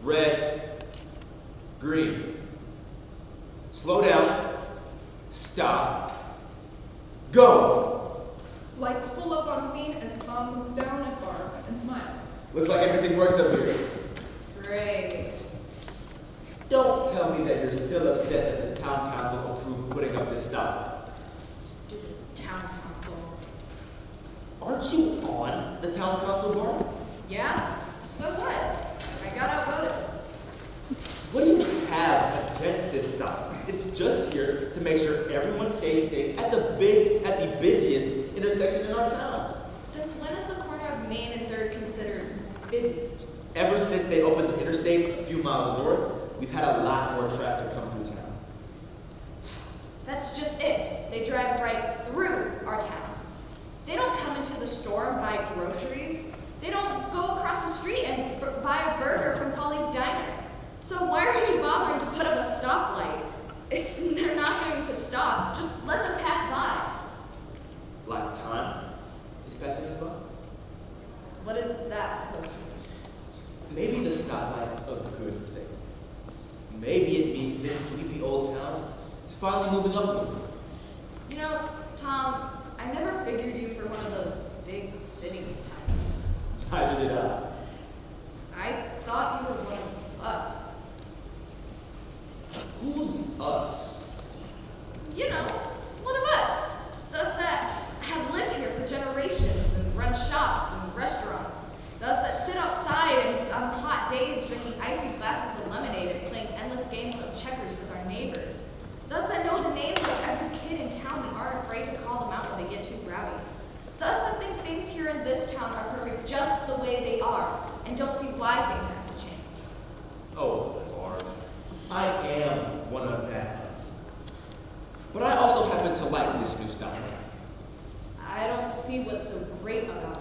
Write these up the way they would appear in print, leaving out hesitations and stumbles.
red, green. Slow down, stop, go. Lights pull up on scene as Tom looks down at Barb and smiles. Looks like everything works up here. Great. Don't tell me that you're still upset that the town council approved putting up this stop. Stupid town council. Aren't you on the town council board? Yeah? So what? I got outvoted. What do you have against this stop? It's just here to make sure everyone stays safe at the busiest intersection in our town. Since when is the corner of Main and 3rd considered busy? Ever since they opened the interstate a few miles north, we've had a lot more traffic come through town. That's just it. They drive right through our town. They don't come into the store and buy groceries. They don't go across the street and buy a burger from Polly's Diner. So why are we bothering to put up a stoplight? They're not going to stop. Just let them pass by. Like time is passing us by? What is that supposed to mean? Maybe the stoplight's a good thing. Maybe it means this sleepy old town is finally moving up a little bit. You know, Tom, I never figured you for one of those big city types. Neither did I. I thought you were one of us. Who's us? You know, one of us. Thus that have lived here for generations and run shops and restaurants. Thus that sit outside and on hot days drinking icy glasses of lemonade and playing endless games of checkers with our neighbors. Thus that know the names of every kid in town and aren't afraid to call them out when they get too rowdy. Thus I think things here in this town are perfect just the way they are and don't see why things have to change. Oh, Barb. I am one of that us. But I also happen to like this new stoplight. I don't see what's so great about it.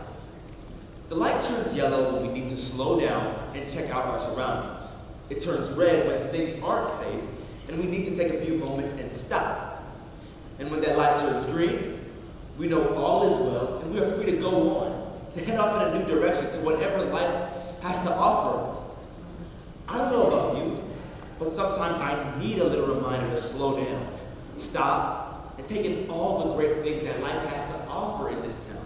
The light turns yellow when we need to slow down and check out our surroundings. It turns red when things aren't safe and we need to take a few moments and stop. And when that light turns green, we know all is well and we are free to go on, to head off in a new direction to whatever life has to offer us. I don't know about you, but sometimes I need a little reminder to slow down, stop, and take in all the great things that life has to offer in this town.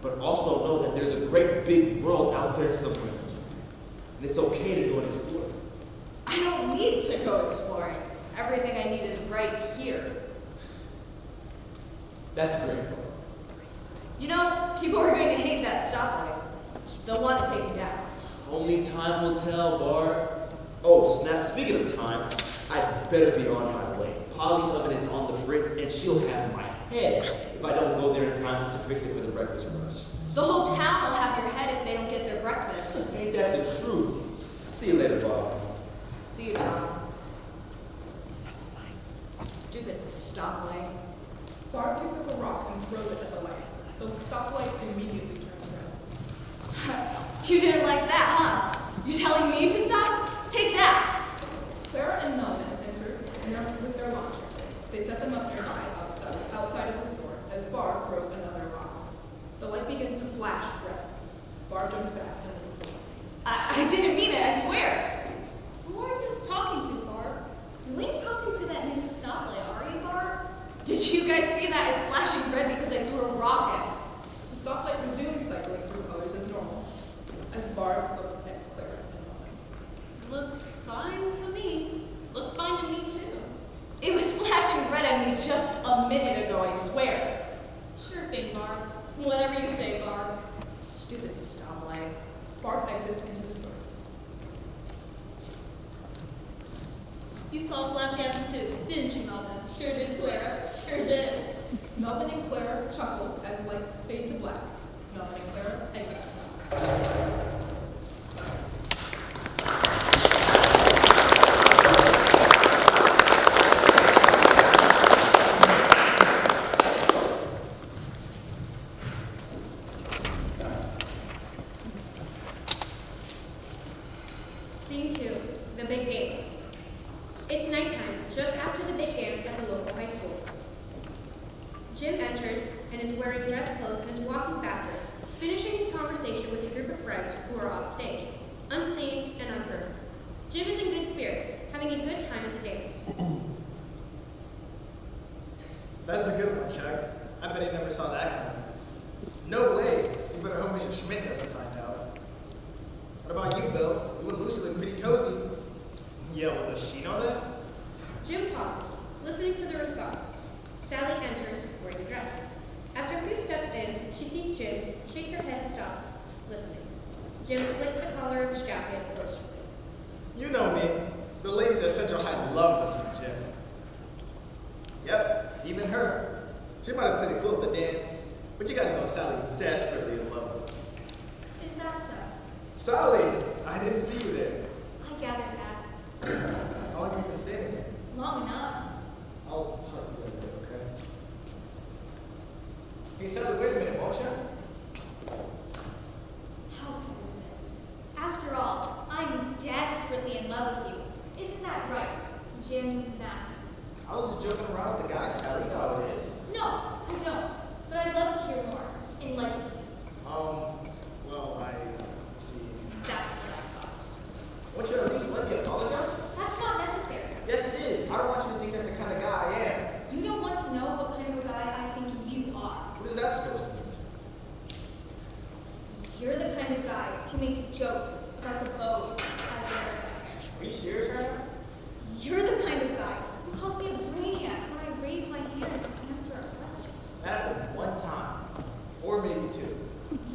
But also know that there's a great big world out there somewhere. And it's okay to go and explore. I don't need to go exploring. Everything I need is right here. That's great. You know, people are going to hate that stoplight. They'll want to take it down. Only time will tell, Barb. Oh, snap. Speaking of time, I'd better be on my way. Polly's oven is on the fritz, and she'll have my head if I don't go there in time to fix it for the breakfast rush. The whole town will have your head if they don't get their breakfast. Ain't that the truth? See you later, Barb. See you, Tom. Stupid stoplight. Barb picks up a rock and throws it at the light. The stoplight immediately turns red. You didn't like that, huh? You telling me to stop? Take that! Clara and Melvin enter with their launchers. They set them up nearby outside of the store as Barb throws another rock. The light begins to flash red. Barb jumps back and leaves the light. I didn't mean it, I swear. Who are you talking to, Barb? You ain't talking to that new stoplight, are you, Barb? Did you guys see that? It's flashing red because I threw a rock at it. The stoplight resumes cycling through colors as normal as Barb looks at Clara and Melvin. Looks fine to me. Looks fine to me, too. It was flashing red at me just a minute ago, I swear. Sure thing, Barb. Whatever you say, Barb. Stupid stoplight. Barb exits into the store. You saw a flash happen too, didn't you, Melvin? Sure did, Clara. Sure did. Melvin and Clara chuckle as lights fade to black. Melvin and Clara exit. Scene 2, the big dance. It's nighttime, just after the big dance at the local high school. Jim enters and is wearing dress clothes and is walking backward, finishing his conversation with a group of friends who are off stage, unseen and unheard. Chuck. I bet he never saw that coming. No way. You better hope Mr. Schmidt doesn't find out. What about you, Bill? You and Lucy look pretty cozy. Yeah, well, does she know that? Jim pauses, listening to the response. Sally enters, wearing a dress. After a few steps in, she sees Jim, shakes her head and stops, listening. Jim flicks the collar of his jacket boastfully. You know me. The ladies at Central High love them some Jim. Yep, even her. She might have played it cool at the dance, but you guys know Sally's desperately in love with me. Is that so? Sally, I didn't see you there. I gathered that. How long have you been standing there? Long enough. I'll talk to you guys later, okay? Hey, Sally, wait a minute, won't you? How can I resist? After all, I'm desperately in love with you. Isn't that right, Jim Matthews? I was just joking around with the guy, Sally. You know how it is. No, I don't. But I'd love to hear more. Enlighten me. Well, I see. That's what I thought. Won't you at least let me apologize? That's not necessary. Yes, it is. I don't want you to think that's the kind of guy I am. You don't want to know what kind of a guy I think you are. What is that supposed to mean? You're the kind of guy who makes jokes about the bows I wear in my hair. Are you serious right now? You're the kind of guy who calls me a brainiac when I raise my hand and answer a question. That happened one time. Or maybe two.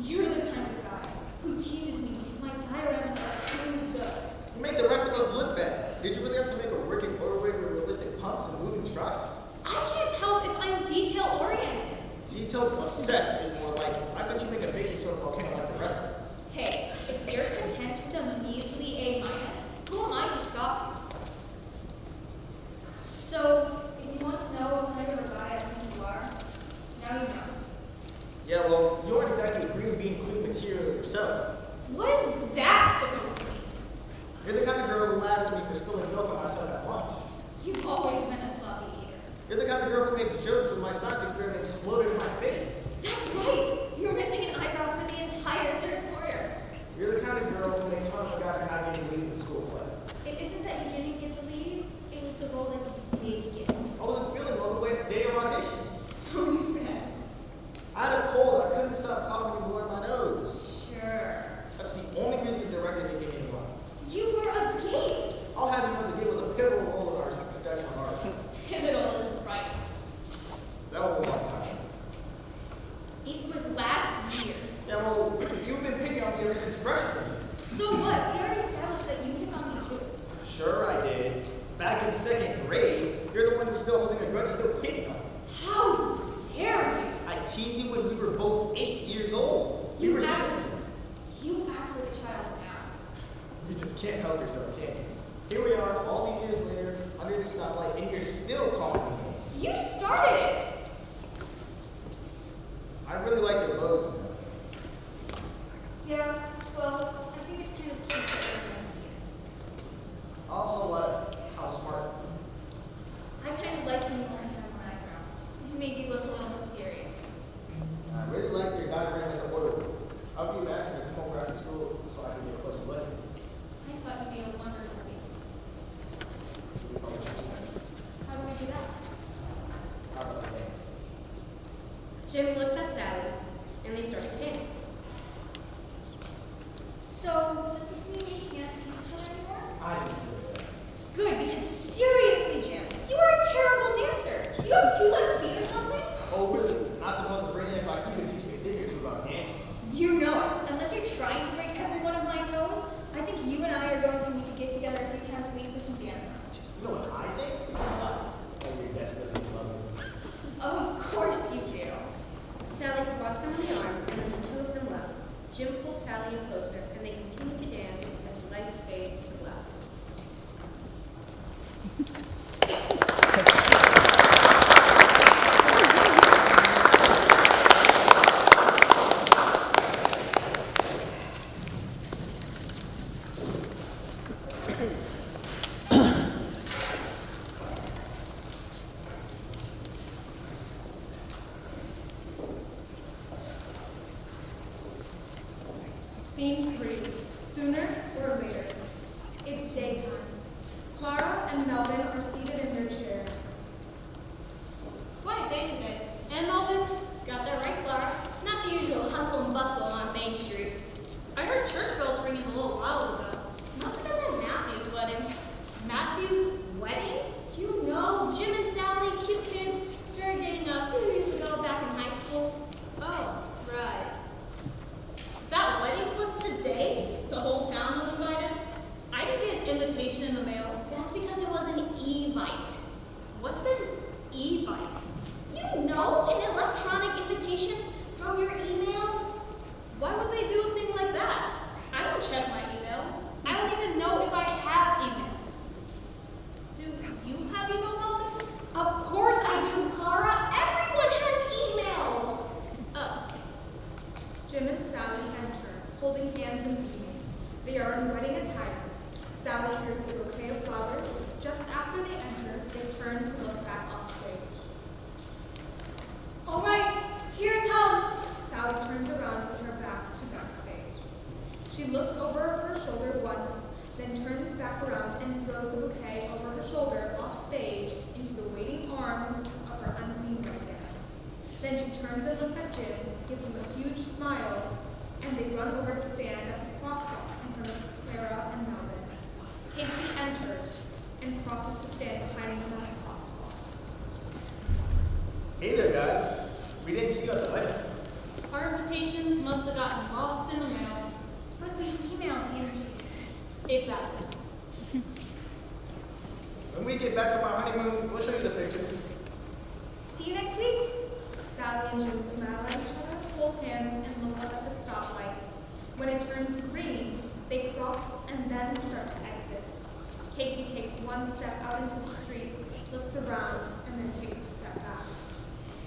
You're the kind of guy who teases me because my dioramas are too good. You make the rest of us look bad. Did you really have to make a working motorway with realistic pumps and moving trucks? I can't help if I'm detail-oriented. Detail obsessed is more like it. Why couldn't you make a baking soda volcano like the rest of us? Hey, if you're content with a measly A-, who am I to stop you? So, if you want to know what kind of a guy I think you are, now you know. Yeah, well, you aren't exactly green bean queen material yourself. What is that supposed to mean? You're the kind of girl who laughs at me for spilling milk on myself at lunch. You've always been a sloppy eater. You're the kind of girl who makes jokes when my science experiment exploded in my face. That's right. You're missing an eyebrow for the entire third quarter. You're the kind of girl who makes fun of a guy for not getting leave in the school play. It isn't that you didn't get the lead, it was the role that you did get. I wasn't feeling well the way the day of auditions. So you said. I had a cold. I couldn't stop coughing and blowing my nose. Sure. That's the only reason the director didn't give me any lines. You were a gate. I'll have you know the game was a pivotal role in our production of art. Pivotal is right. That was a long time. It was last year. Yeah, well, you've been picking on me ever since freshman year. So what? We already established that you pick on me too. Sure I did. Back in second grade, you're the one who's still holding a gun and still picking on me. How dare you? I teased you when we were both 8 years old. You were act- children. You act like a child now. You just can't help yourself, can you? Here we are, all these years later, under the stoplight, and you're still calling me names. You started it. I really like their bows, you know. Yeah, well, I think it's kind of cute that you're nice to you. I also like how smart. I kind of like when you only have one eyebrow. You made you look a little mysterious. I really like their diagram in the order. I'll be asking to come over after school so I can get a closer look. I thought you'd be a wonderful agent. How do we do that? How about the dance? Jim looks at Sally, and they start to dance. So, does this mean we can't tease each other anymore? I didn't say that. Good, because seriously, Jim, you are a terrible dancer. Do you have 2 left feet or something? Oh, really? I suppose the brainiac like you can teach me a thing or two about dancing. You know it. Unless you're trying to break every one of my toes, I think you and I are going to need to get together a few times a week for some dance lessons. You know what I think? What? Oh, you're desperately in love with me. Of course you do. Sally swats him on the arm, and then the two of them left. Jim pulls Sally in closer, and they continue to dance as the lights fade to black. Scene 3. Sooner or later. It's daytime. Clara and Melvin are seated in their chairs. Quiet day today. invitation in the mail? That's because it was an e-bite. What's an e-bite? You know, an electronic invitation from your email. Why would they do a thing like that? I don't check my email. I don't even know if I have email. Do you have email, Melvin? Of course I do, Clara. Everyone has email. Oh, Jim and Sally enter, holding hands and beaming. They are in wedding attire. Sally hears a bouquet of flowers. Just after they enter, they turn to look back off stage. All right, here it comes. Sally turns around with her back to backstage. She looks over her shoulder once, then turns back around and throws the bouquet over her shoulder off stage into the waiting arms of her unseen wedding guests. Then she turns and looks at Jim, gives him a huge smile, and they run over to stand at the crosswalk in front of Clara and Melvin. Casey enters and crosses to stand behind them at the crosswalk. Hey there, guys. We didn't see you at the wedding. our invitations must have gotten lost in the mail. But we emailed the invitations. Exactly. When we get back from our honeymoon, we'll show you the picture. See you next week. Sally and Jim smile at each other, hold hands, and look up at the stoplight. When it turns green, they cross and then start to exit. Casey takes one step out into the street, looks around, and then takes a step back.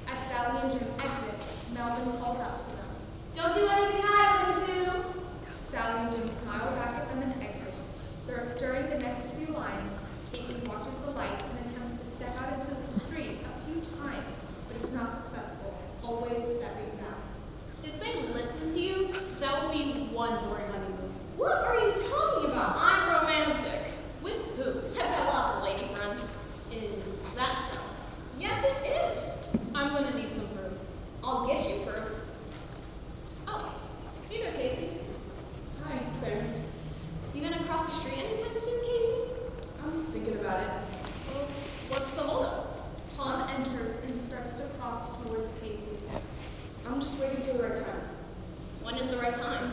As Sally and Jim exit, Melvin calls out to them. Don't do anything I wouldn't do. Sally and Jim smile back at them and exit. During the next few lines, Casey watches the light and attempts to step out into the street a few times, but is not successful, always stepping back. If they listen to you, that would be one boring honeymoon. What are you talking about? I'm romantic. With who? I've got lots of lady friends. Is that so? Yes, it is. I'm gonna need some proof. I'll get you proof. Oh, you know Casey. Hi, Clarence. You gonna cross the street anytime soon, Casey? I'm thinking about it. Well, what's the holdup? Tom enters and starts to cross towards Casey. I'm just waiting for the right time. When is the right time?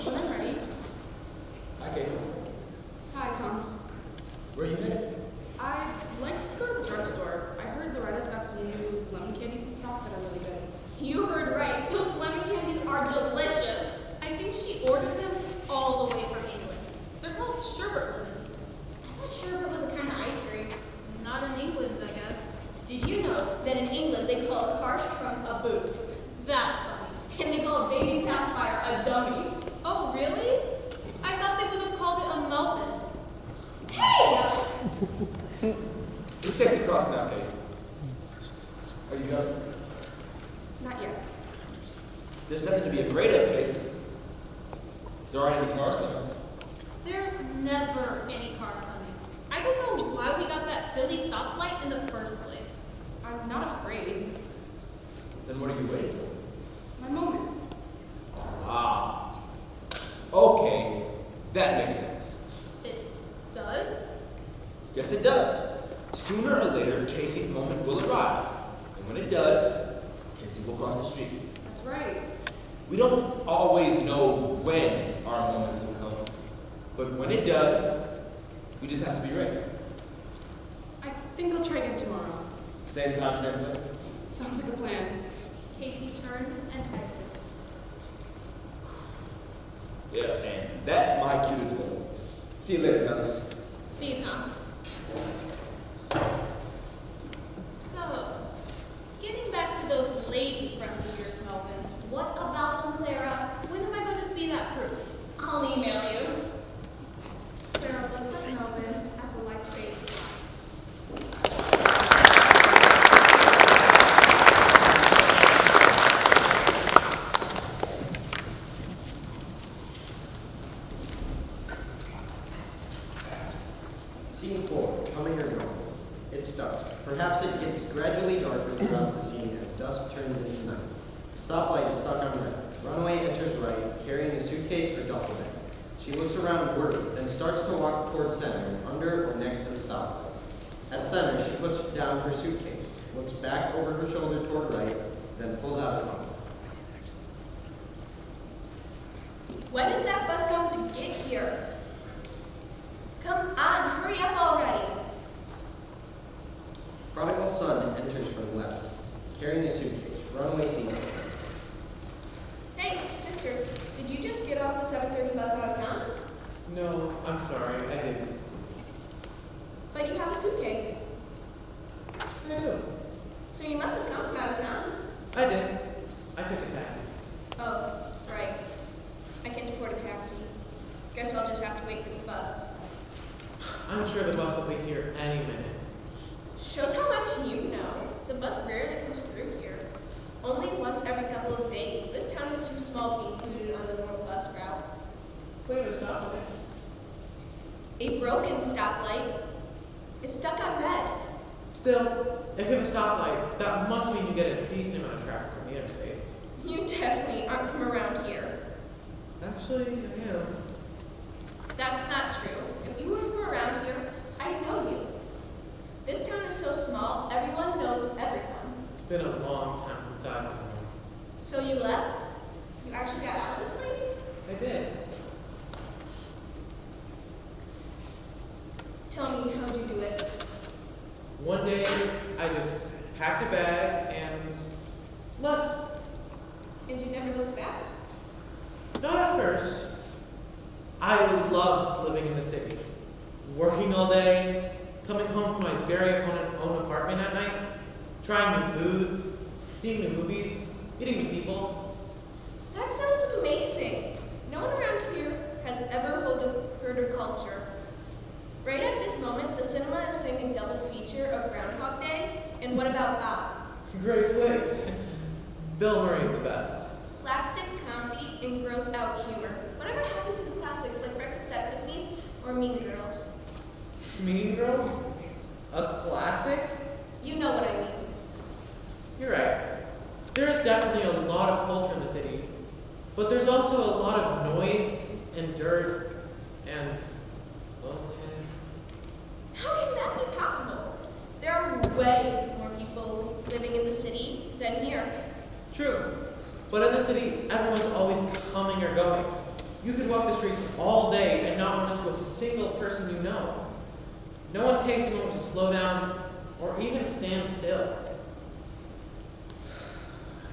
When I'm ready. Hi, Casey. Hi, Tom. Where are you headed? I'd like to go to the drugstore. I heard Loretta's got some new lemon candies and stuff that are really good. You heard right. Those lemon candies are delicious. I think she ordered them all the way from England. They're called sherbet lemons. I thought sherbet was a kind of ice cream. Not in England, I guess. Did you know that in England they call a car trunk a boot? That's funny. And they call a baby pacifier a dummy. Oh, really? I thought they would have called it a Melvin. Hey! It's safe to cross now, Casey. Are you going? Not yet. There's nothing to be afraid of, Casey. There aren't any cars coming. There's never any cars coming. I don't know why we got that silly stoplight in the first place. I'm not afraid. Then what are you waiting for? My moment. Ah. Okay, that makes sense. It does? Yes, it does. Sooner or later, Casey's moment will arrive. And when it does, Casey will cross the street. That's right. We don't always know when our moment will come. But when it does, we just have to be ready. I think I'll try again tomorrow. Same time, same place. Sounds like a plan. Casey turns and exits. Yeah, and that's my cue to go. See you later, fellas. See you, Tom. So, getting back to those lady friends of yours, Melvin, What about them, Clara? when am I going to see that proof? I'll email you. Clara looks at Melvin as the lights fade. Scene 4, coming or going. It's dusk. Perhaps it gets gradually darker throughout the scene as dusk turns into night. The stoplight is stuck on red. Runaway enters right, carrying a suitcase or duffel bag. She looks around worried, then starts to walk towards center, under or next to the stoplight. At center, she puts down her suitcase, looks back over her shoulder toward right, then pulls out her phone. When is that bus going to get here? Come enters from left, carrying a suitcase. Runaway sees him. Hey, mister, did you just get off the 7:30 bus out of town? No, I'm sorry, I didn't. But you have a suitcase. I do. So you must have come from out of town. I did. I took a taxi. Oh, right. I can't afford a taxi. Guess I'll just have to wait for the bus. I'm sure the bus will be here any minute. Shows how much you know. The bus rarely comes through here. Only once every couple of days. This town is too small to be included on the normal bus route. Wait a stoplight. A broken stoplight. It's stuck on red. Still, if you have a stoplight, that must mean you get a decent amount of traffic from the interstate. You definitely aren't from around here. Actually, I am. That's not true. If you were from around here, I'd know you. This town is so small, everyone knows everyone. It's been a long time since I've been home. So you left? You actually got out of this place? I did. Tell me, how'd you do it? One day, I just packed a bag and left. And you never looked back? Not at first. I loved living in the city. Working all day, coming home from my very own apartment at night, trying new foods, seeing new movies, meeting new people. That sounds amazing. No one around here has ever heard of culture. Right at this moment, the cinema is playing a double feature of Groundhog Day and What About Bob? Great flicks. Bill Murray's the best. Slapstick comedy and gross out humor. Whatever happened to the classics like Breakfast at Tiffany's or Mean Girls? Mean Girls? A classic? You know what I mean. You're right. There is definitely a lot of culture in the city, but there's also a lot of noise and dirt and loneliness. How can that be possible? There are way more people living in the city than here. True, but in the city, everyone's always coming or going. You could walk the streets all day and not run into a single person you know. No one takes a moment to slow down or even stand still.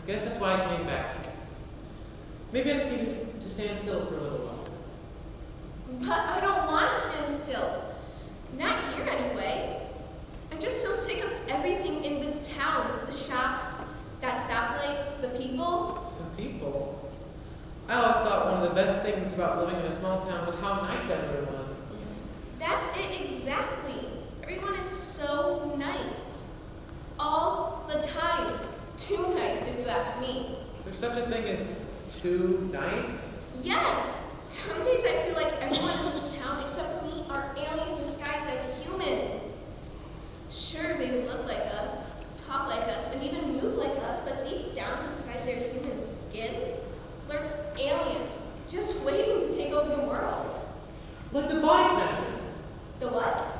I guess that's why I came back here. Maybe I just need to stand still for a little while. But I don't want to stand still. Not here anyway. I'm just so sick of everything in this town. The shops, that stoplight, the people. The people? I always thought one of the best things about living in a small town was how nice everyone was. That's it exactly. Everyone is so nice. All the time. Too nice, if you ask me. Is there such a thing as too nice? Yes! Some days I feel like everyone in this town except for me are aliens disguised as humans. Sure, they look like us, talk like us, and even move like us, but deep down inside their human skin lurks aliens, just waiting to take over the world. Like the body snatchers. The what?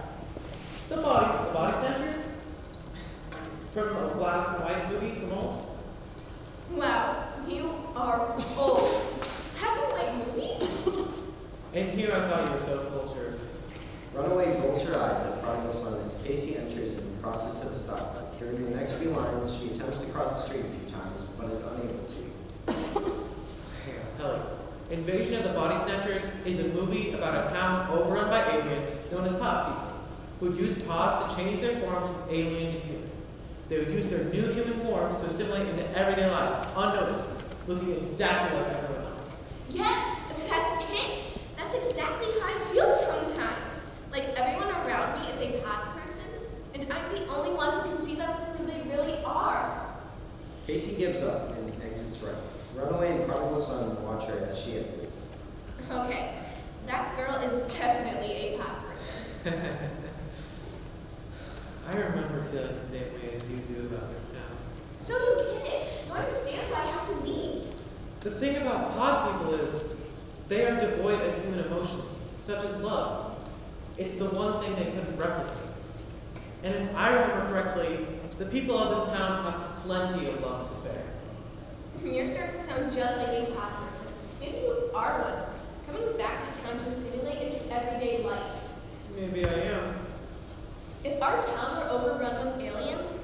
The body snatchers? From a black and white movie from old? Wow, you are old. Black and white movies? And here I thought you were so cultured. Runaway rolls her eyes at Prodigal Son as Casey enters and crosses to the stoplight. During the next few lines, she attempts to cross the street a few times, but is unable to. Okay, I'll tell you. Invasion of the Body Snatchers is a movie about a town overrun by aliens known as pod people, who would use pods to change their forms from alien to human. They would use their new human forms to assimilate into everyday life, unnoticed, looking exactly like everyone else. Yes, that's it. That's exactly how I feel sometimes. Like everyone around me is a pod person, and I'm the only one who can see them for who they really are. Casey gives up and exits right. Runaway and Prodigal Son watch her as she exits. Okay, that girl is definitely a pod person. I remember feeling the same way as you do about this town. So you get it. You understand why I have to leave. The thing about pod people is they are devoid of human emotions, such as love. It's the one thing they couldn't replicate. And if I remember correctly, the people of this town have plenty of love to spare. You're starting to sound just like a pod person. Maybe you are one, coming back to town to assimilate into everyday life. Maybe I am. If our town were overrun with aliens,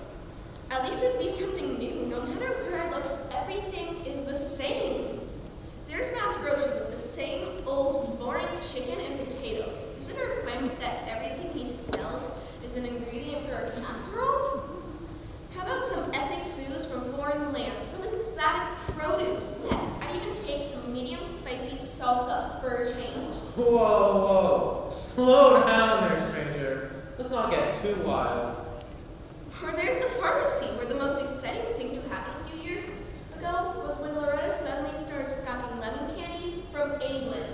not get too wild. Or there's the pharmacy, where the most exciting thing to happen a few years ago was when Loretta suddenly started stocking lemon candies from England.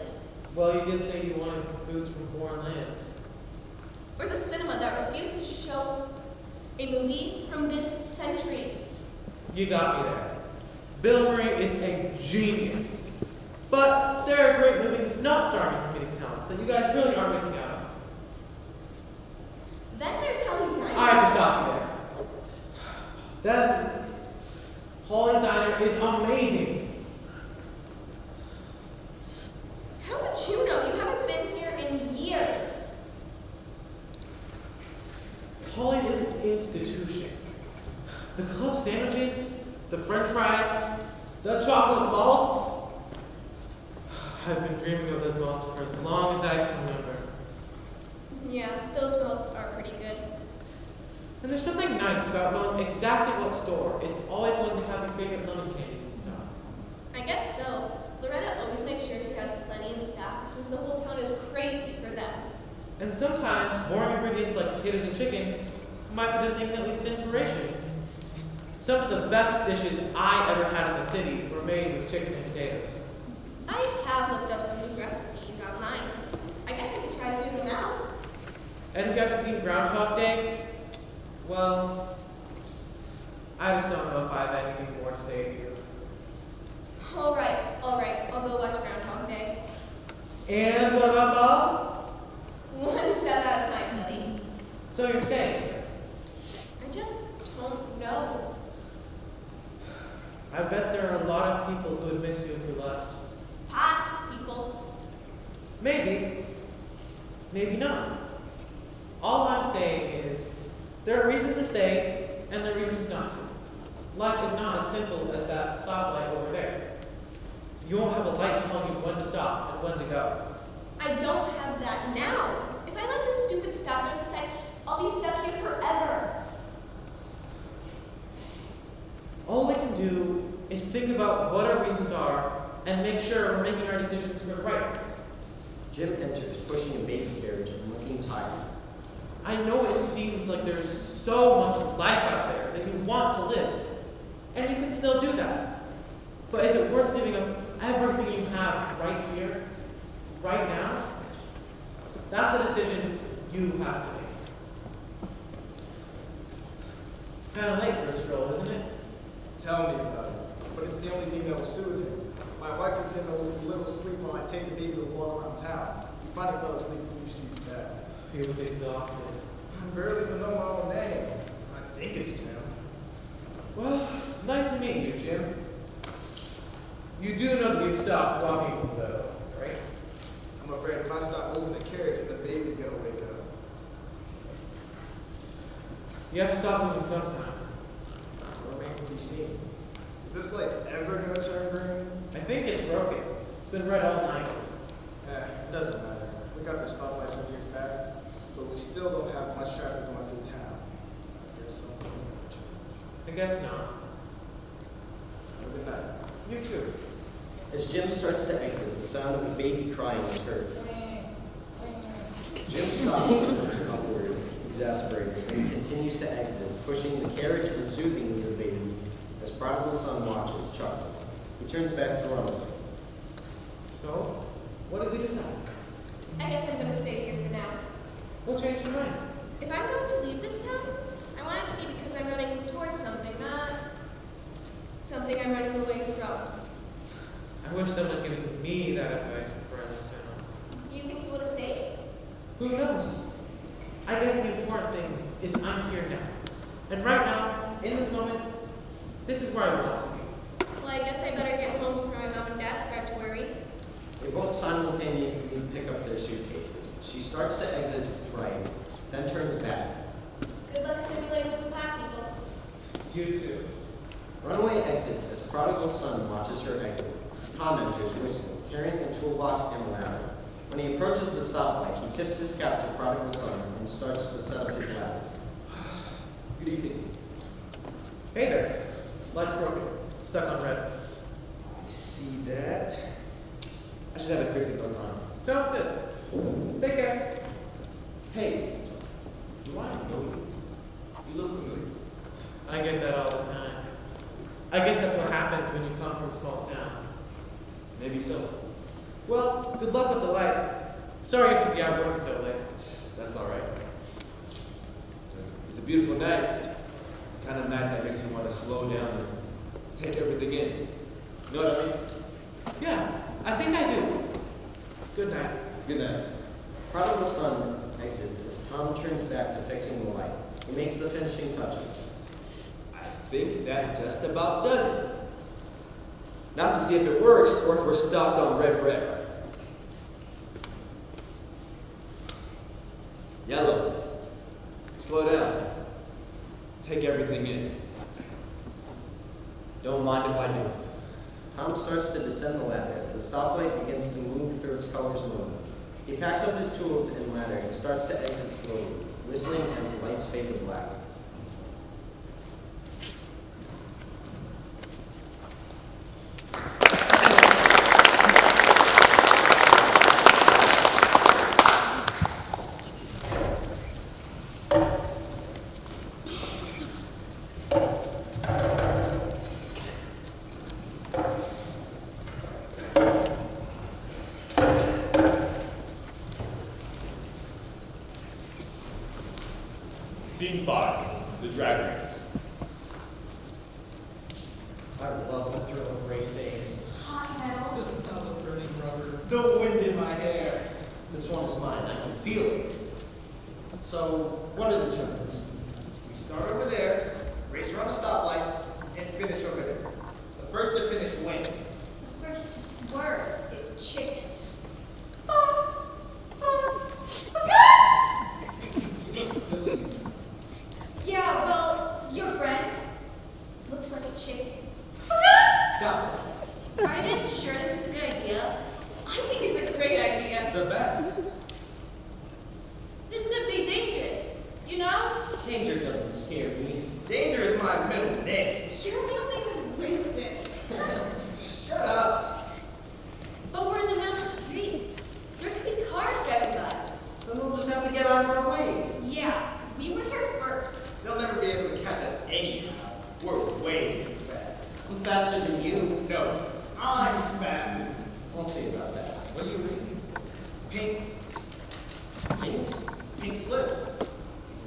Well, you did say you wanted foods from foreign lands. Or the cinema that refused to show a movie from this century. You got me there. Bill Murray is a genius. But there are great movies not starring some comedic talents that you guys really are missing out on. Then there's Kelly's Diner. I have to stop you there. Then, Holly's Diner is amazing. How would you know? You haven't been here in years. Holly's is an institution. The club sandwiches, the french fries, the chocolate malts. I've been dreaming of those malts for as long as I can remember. Yeah, those melts are pretty good. And there's something nice about knowing exactly what store is always willing to have your favorite lemon candy in stock. I guess so. Loretta always makes sure she has plenty in stock since the whole town is crazy for them. And sometimes boring ingredients like potatoes and chicken might be the thing that leads to inspiration. Some of the best dishes I ever had in the city were made with chicken and potatoes. I have looked up some new recipes online. I guess I could try to figure them out. And if you haven't seen Groundhog Day, well, I just don't know if I have anything more to say to you. All right. I'll go watch Groundhog Day. And what about Bob? One step at a time, buddy. So you're staying here? I just don't know. I bet there are a lot of people who would miss you if you left. Pot people. Maybe. Maybe not. All I'm saying is, there are reasons to stay, and there are reasons not to. Life is not as simple as that stoplight over there. You won't have a light telling you when to stop and when to go. I don't have that now. If I let this stupid stoplight decide, I'll be stuck here forever. All we can do is think about what our reasons are and make sure we're making our decisions for the right ones. Jim enters, pushing a baby carriage and looking tired. I know it seems like there's so much life out there that you want to live, and you can still do that. But is it worth giving up everything you have right here, right now? That's a decision you have to make. Kind of late for a stroll, isn't it? Tell me about it. But it's the only thing that will soothe him. My wife is getting a little sleep while I take the baby to walk around town. He finally fell asleep a few streets back. He was exhausted. I barely even know my own name. I think it's Jim. Well, nice to meet you, Jim. You do know that you've stopped walking, though, right? I'm afraid if I stop moving the carriage, then the baby's gonna wake up. You have to stop moving sometime. What remains to be seen. Is this light ever gonna turn green? I think it's broken. It's been red all night. It doesn't matter. We got the stoplight some years back, but we still don't have much traffic going through town. I guess some things never change. I guess not. Have a good night. You too. As Jim starts to exit, the sound of a baby crying is heard. Jim stops and looks upward, exasperated, and continues to exit, pushing the carriage and soothing the baby as prodigal son watches Chuck. He turns back to Ronald. So, what did we decide? I guess I'm gonna stay here for now. What changed your mind? If I'm going to leave this town, I want it to be because I'm running towards something, not something I'm running away from. I wish someone had given me that advice before I left town. Do you think you would have stayed? Who knows? I guess the important thing is I'm here now. And right now, in this moment, this is where I want to be. Well, I guess I better get home before my mom and dad start to worry. They both simultaneously pick up their suitcases. She starts to exit right, then turns back. Good luck simulating with the pack, people. You too. Runaway exits as prodigal son watches her exit. Tom enters whistling, carrying a toolbox and a ladder. When he approaches the stoplight, he tips his cap to prodigal son and starts to set up his ladder. Good evening. Hey there. Light's broken. Stuck on red. I see that. I should have it fixed in no time. Sounds good. Take care. Hey, do I be so. Well, good luck with the light. Sorry you have to be out working so late. That's all right. It's a beautiful night. The kind of night that makes you want to slow down and take everything in. You know what I mean? Yeah, I think I do. Good night. Good night. Prodigal son exits as Tom turns back to fixing the light. He makes the finishing touches. I think that just about does it. Not to see if it works or if we're stopped on red forever. Yellow. Slow down. Take everything in. Don't mind if I do. Tom starts to descend the ladder as the stoplight begins to move through its colors mode. He packs up his tools and ladder and starts to exit slowly, whistling as the lights fade to black. Scene 5, the drag race. I love the thrill of racing. Hot metal. The smell of burning rubber. The wind in my hair. This one is mine. I can feel it. So, what are the terms? We start over there, race around the stoplight, and finish over there. The first to finish wins. The first to swerve is chicken. You look silly. Yeah, well, your friend looks like a chicken. Stop it. Are you guys sure this is a good idea? I think it's a great idea. The best. This could be dangerous, you know? Danger doesn't scare me. Danger is my middle name. Your middle name is Winston. Shut up. But we're in the middle of the street. There could be cars driving by. Then we'll just have to get out of our way. Yeah, we were here first. They'll never be able to catch us anyhow. We're way too fast. I'm faster than you. No, I'm faster. We'll see about that. What are you racing? Pinks. Pinks? Pink slips. The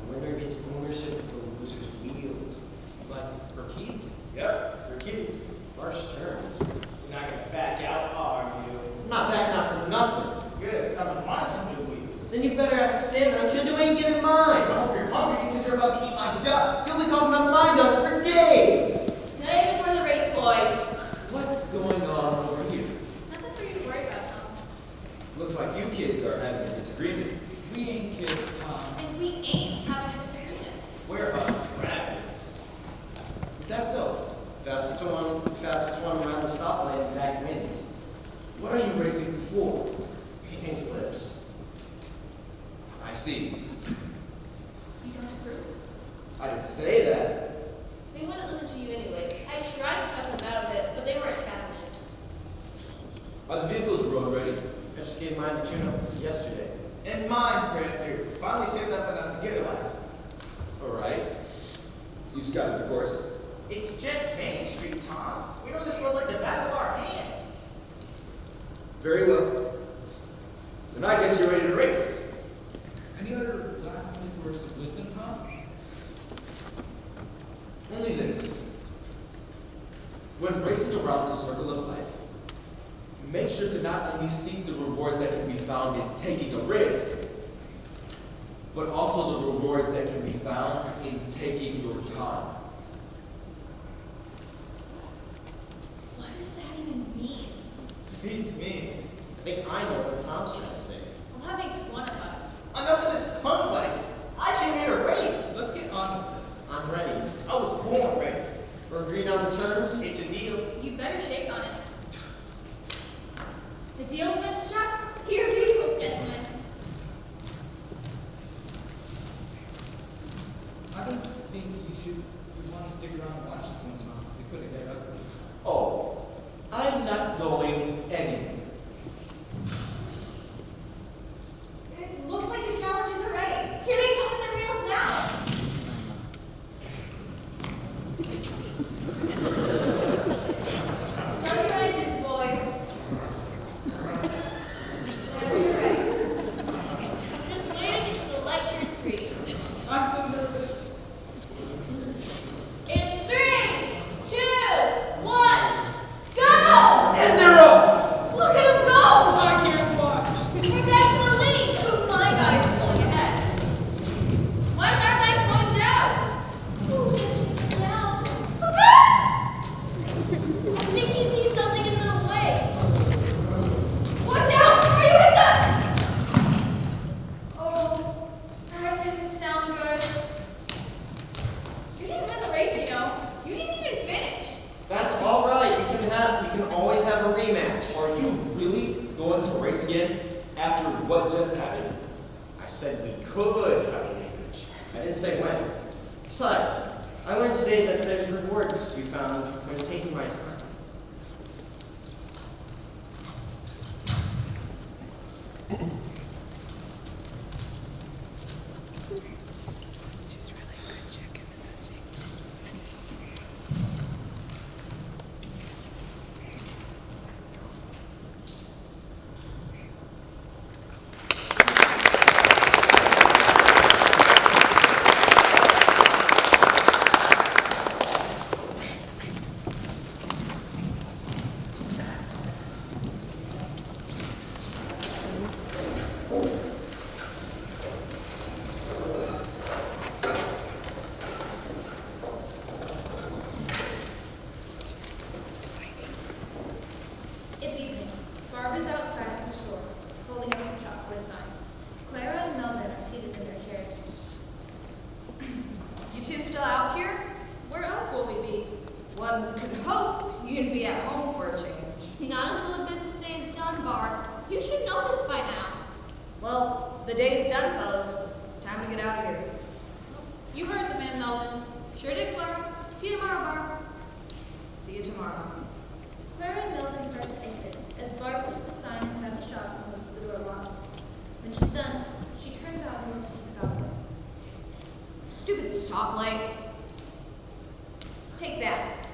winner gets ownership of the loser's wheels. Like, for keeps? Yep, for keeps. Harsh terms. You're not gonna back out, are you? I'm not backing out for nothing. Good, someone wants new wheels. Then you better ask Sandra, because you ain't getting mine. I hope you're hungry because you're about to eat my dust. You'll be coughing up my dust for days. Today before the race, boys. What's going on over here? Nothing for you to worry about, Tom. Looks like you kids are having a disagreement. We ain't kids, Tom. And we ain't having a disagreement. We're rabbits. Is that so? Fastest one around the stoplight and back wins. What are you racing for? Pink slips. I see. You don't approve? I didn't say that. They wouldn't listen to you anyway. I tried to talk them out of it, but they weren't having it. Are the vehicles road ready? I just gave mine a tune-up yesterday. And mine's brand new. Finally saved up enough to get it last. All right. You scouted the course. It's just Main Street, Tom. We know this road like the back of our hands. Very well. Then I guess you're ready to race. Any other last-minute words of wisdom, Tom? Only this. When racing around the circle of life, make sure to not only seek the rewards that can be found in taking a risk, but also the rewards that can be found in taking your time. What does that even mean? Beats me. I think I know what Tom's trying to say. Well, that makes one of us. Enough of this tongue wagging. I came here to race. Let's get on with this. I'm ready. I was born ready. We're agreed on the terms? It's a deal. You better shake on it. The deal's been struck. To your vehicles, gentlemen. I don't think you want to stick around and watch this one, Tom. They could have get ugly. Oh, I'm not going anywhere. It looks like the challenges are ready. Here they come with their wheels now. Start your engines, boys. said we could have a language. I didn't say when. Besides, I learned today that there's rewards to be found when taking my time. It's evening. Barb is outside of her store, holding up a chalkboard sign. Clara and Melvin are seated in their chairs. You two still out here? Where else will we be? One could hope you'd be at home for a change. Not until the business day is done, Barb. You should know this by now. Well, the day is done, fellas. Time to get out of here. You heard the man, Melvin. Sure did, Clara. See you tomorrow, Barb. See you tomorrow. Clara and Melvin start to exit as Barb puts the sign inside the shop and moves the door locked. When she's done, she turns out and looks at the stoplight. Stupid stoplight. Take that.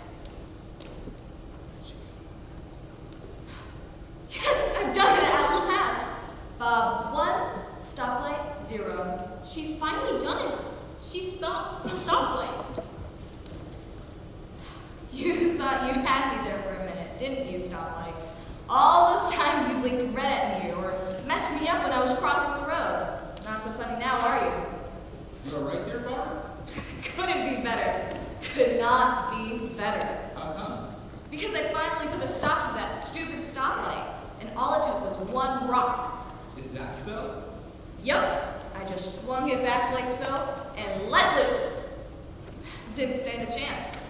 Yes, I've done it at last. Bob 1, stoplight 0. She's finally done it. She stopped the stoplight. You thought you had me there for a minute, didn't you, stoplight? All those times you blinked red at me or messed me up when I was crossing the road. Not so funny now, are you? You all right there, Barb? Couldn't be better. Could not be better. How come? Because I finally put a stop to that stupid stoplight, and all it took was one rock. Is that so? Yup, I just swung it back like so and let loose. Didn't stand a chance.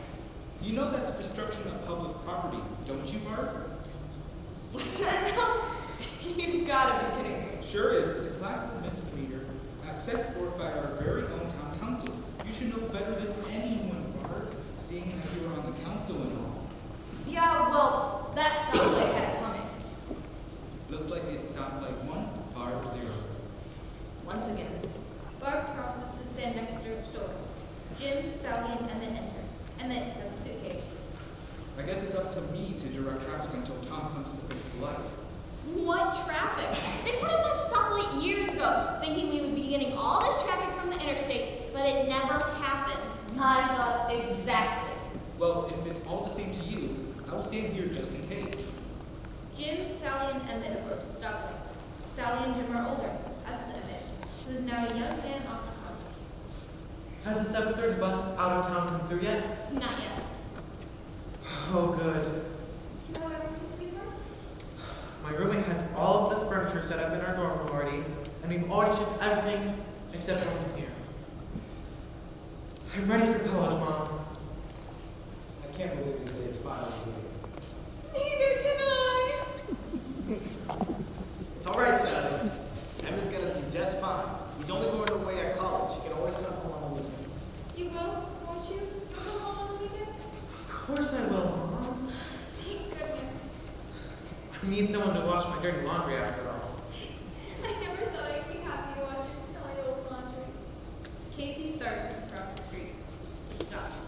You know that's destruction of public property, don't you, Barb? What's that now? You've gotta be kidding me. Sure is. It's a classical misdemeanor as set forth by our very own town council. You should know better than anyone, Barb, seeing as you are on the council and all. Yeah, well, that stoplight had it coming. Looks like it stopped like 1, Barb 0. Once again. Barb crosses the stand next to her store. Jim, Sally, and Emmett enter. Emmett has a suitcase. I guess it's up to me to direct traffic until Tom comes to fix the light. What traffic? They put up that stoplight years ago, thinking we would be getting all this traffic from the interstate, but it never happened. My thoughts exactly. Well, if it's all the same to you, I will stand here just in case. Jim, Sally, and Emmett approach the stoplight. Sally and Jim are older, as is Emmett, who is now a young man off to college. Has the 7:30 bus out of town come through yet? Not yet. Oh, good. Do you know where everything's sweetheart? My roommate has all of the furniture set up in our dorm room already, and we've already shipped everything except what's in here. I'm ready for college, Mom. I can't believe the day is finally here. Neither can I. It's all right, Sally. Emmy's gonna be just fine. He's only going away at college. He can always come home on the weekends. You go, won't you? Come home on the weekends? Of course I will, Mom. Thank goodness. I need someone to wash my dirty laundry after all. I never thought I'd be happy to watch your smelly old laundry. Casey starts to cross the street. Stops,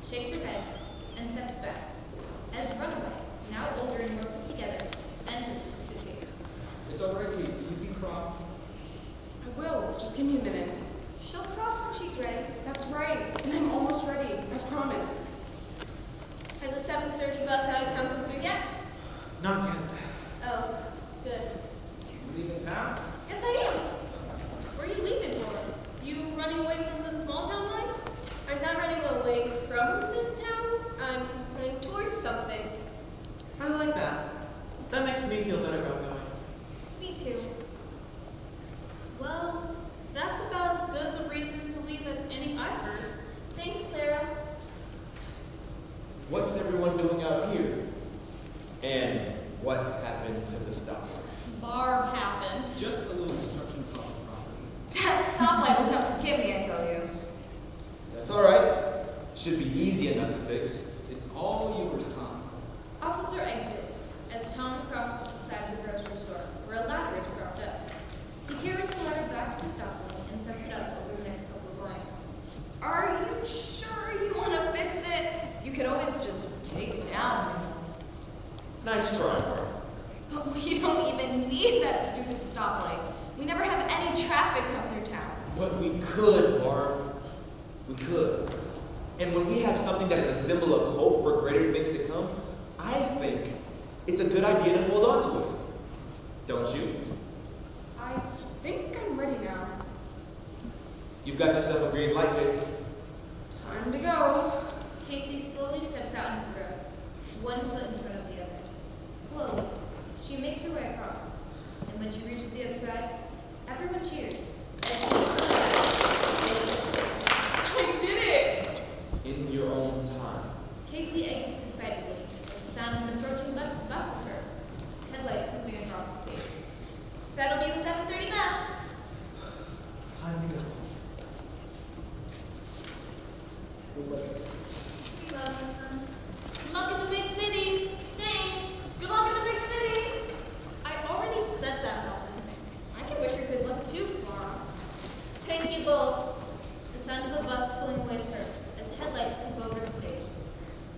shakes her head, and steps back. As Runaway, now older and more put together, enters with the suitcase. It's all right, Casey. You can cross. I will. Just give me a minute. She'll cross when she's ready. That's right. And I'm almost ready. I promise. Has the 7:30 bus out of town come through yet? Not yet. Oh, good. You leaving town? Yes, I am. Where are you leaving for? You running away from the small town life? I'm not running away from this town. I'm running towards something. I like that. That makes me feel better about going. Me too. Well, that's about as good as a reason to leave as any I've heard. Thanks, Clara. What's everyone doing out here? And what happened to the stop? Barb happened. Just a little destruction of public property. stoplight was out to get me, I tell you. That's all right. Should be easy enough to fix. It's all yours, Tom. Officer exits as Tom crosses the side of the grocery store where a ladder is propped up. He carries the ladder back to the stoplight and sets it up over the next couple of lines. Are you sure you want to fix it? You could always just take it down. Nice try, Bart. But we don't even need that stupid stoplight. We never have any traffic come through town. But we could, Barb. We could. And when we have something that is a symbol of hope for greater things to come, I think it's a good idea to hold on to it. Don't you? I think I'm ready now. You've got yourself a green light, Casey. Time to go. Casey slowly steps out into the road, one foot in front of the other. Slowly, she makes her way across, and when she reaches the other side, everyone cheers. I did it! In your own time. Casey exits excitedly as the sound of an approaching bus is heard. Headlights moving across the stage. That'll be the 7:30 bus. Time to go. Good luck at this. We love you, son. Good luck in the big city. Thanks. Good luck in the big city. I already said that, Melvin. I can wish her good luck too, Laura. Thank you both. The sound of a bus pulling away is heard as headlights swoop over the stage.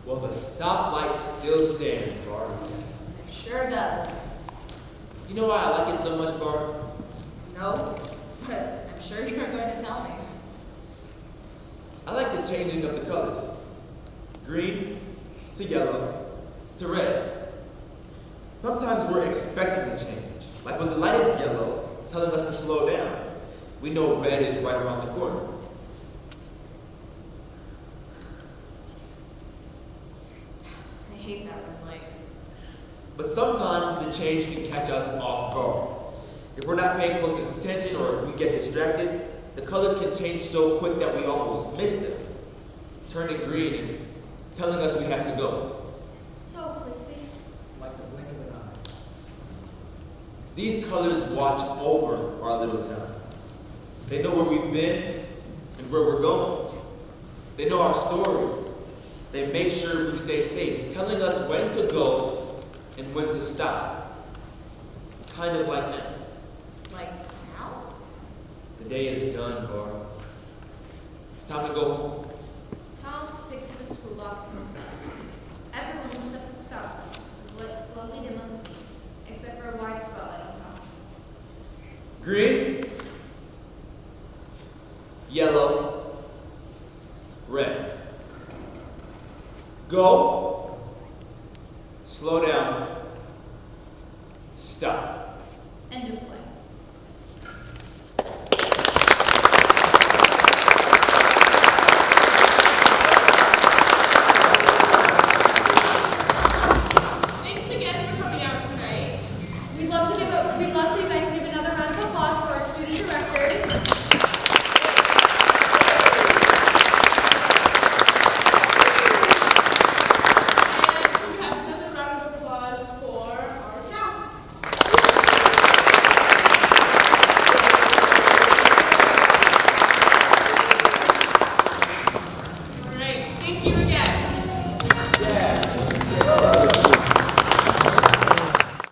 Well, the stoplight still stands, Barb. Sure does. You know why I like it so much, Barb? No, but I'm sure you're going to tell me. I like the changing of the colors. Green to yellow to red. Sometimes we're expecting a change. Like when the light is yellow, telling us to slow down. We know red is right around the corner. I hate that red light. But sometimes the change can catch us off guard. If we're not paying close attention or we get distracted, the colors can change so quick that we almost miss them, turning green and telling us we have to go. So quickly. Like the blink of an eye. These colors watch over our little town. They know where we've been and where we're going. They know our stories. They make sure we stay safe, telling us when to go and when to stop. Kind of like now. Like now? The day is done, Barb. It's time to go home. Tom picks up his toolbox and looks up. Everyone looks up at the stoplight, with lights slowly dim on the scene, except for a wide spotlight on top. Green, yellow, red. Go, slow down, stop. End of play. Thanks again for coming out tonight. We'd love you guys to give another round of applause for our student directors. And we have another round of applause for our cast. All right, thank you again.